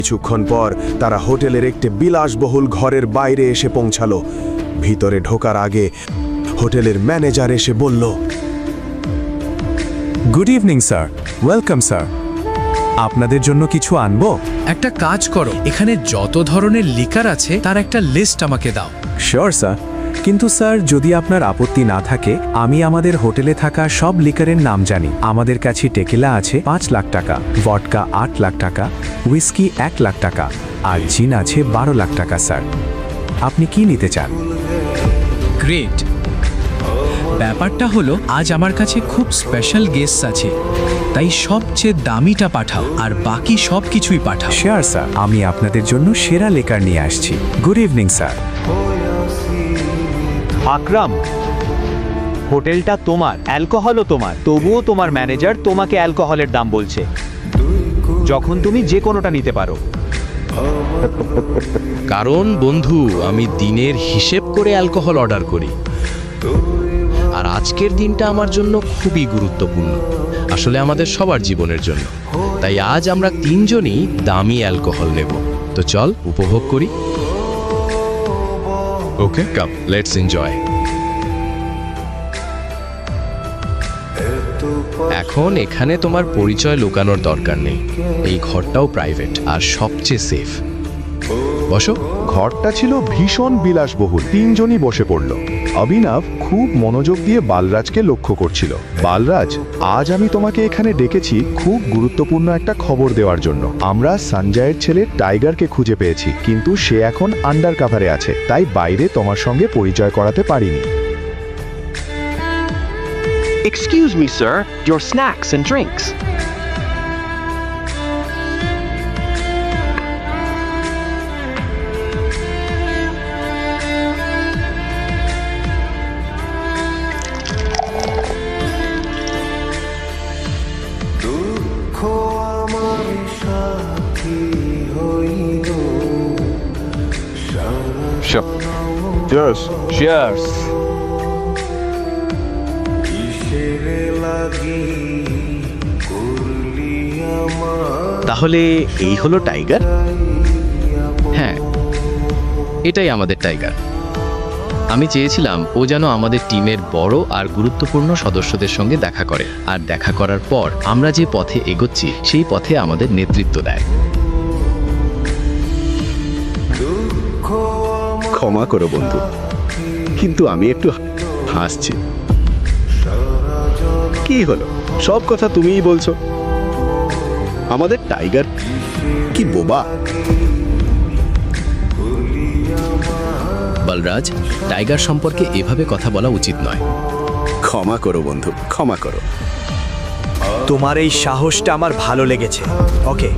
কিছুক্ষণ পর তারা হোটেলের একটি বিলাসবহুল ঘরের বাইরে এসে পৌঁছালো। ভিতরে ঢোকার আগে হোটেলের ম্যানেজার এসে বলল, good evening sir, welcome sir. আপনাদের জন্য কিছু আনবো? একটা কাজ করো, এখানে যত ধরনের লিকার আছে তার একটা লিস্ট আমাকে দাও। শিওর স্যার, কিন্তু স্যার যদি আপনার আপত্তি না থাকে, আমি আমাদের হোটেলে থাকা সব লিকারের নাম জানি। আমাদের কাছে টেকিলা আছে 5 লাখ টাকা, ভডকা 8 লাখ টাকা, হুইস্কি 1 লাখ টাকা, আর জিন আছে 12 লাখ টাকা স্যার। আপনি কি নিতে চান? গ্রেট। ব্যাপারটা হলো আজ আমার কাছে খুব স্পেশাল গেস্ট আছে, তাই সবচেয়ে দামিটা পাঠাও আর বাকি সব কিছুই পাঠাও। শিওর স্যার, আমি আপনাদের জন্য সেরা লিকার নিয়ে আসছি। Good evening sir. আকরাম, হোটেলটা তোমার, অ্যালকোহলও তোমার, তবুও তোমার ম্যানেজার তোমাকে অ্যালকোহলের দাম বলছে, যখন তুমি যে কোনোটা নিতে পারো। কারণ বন্ধু, আমি দিনের হিসেব করে অ্যালকোহল অর্ডার করি, আর আজকের দিনটা আমার জন্য খুবই গুরুত্বপূর্ণ, আসলে আমাদের সবার জীবনের জন্য। তাই আজ আমরা তিনজনই দামি অ্যালকোহল নেব। তো চল উপভোগ করি। ওকে, কাম, লেটস এনজয়। এখন এখানে তোমার পরিচয় লুকানোর দরকার নেই। এই ঘরটাও প্রাইভেট আর সবচেয়ে সেফ। বসো। ঘরটা ছিল ভীষণ বিলাসবহুল। তিনজনই বসে পড়ল। অভিনব খুব মনোযোগ দিয়ে বালরাজকে লক্ষ্য করছিল। বালরাজ, আজ আমি তোমাকে এখানে ডেকেছি খুব গুরুত্বপূর্ণ একটা খবর দেওয়ার জন্য। আমরা সঞ্জয়ের ছেলে টাইগারকে খুঁজে পেয়েছি, কিন্তু সে এখন আন্ডার কাভারে আছে, তাই বাইরে তোমার সঙ্গে পরিচয় করাতে পারিনি। Excuse me, sir. Your snacks and drinks. Cheers. তাহলে এই হলো টাইগার? হ্যাঁ, এটাই আমাদের টাইগার। আমি চেয়েছিলাম ও যেন আমাদের টিমের বড় আর গুরুত্বপূর্ণ সদস্যদের সঙ্গে দেখা করে, আর দেখা করার পর আমরা যে পথে এগোচ্ছি সেই পথে আমাদের নেতৃত্ব দেয়। ক্ষমা করো বন্ধু, কিন্তু আমি একটু হাসছি। কি হলো, সব কথা তুমিই বলছো। আমাদের টাইগার কি বোবা? বলরাজ, টাইগার সম্পর্কে এভাবে কথা বলা উচিত নয়। ক্ষমা করো বন্ধু, ক্ষমা করো। তোমার এই সাহসটা আমার ভালো লেগেছে। ওকে,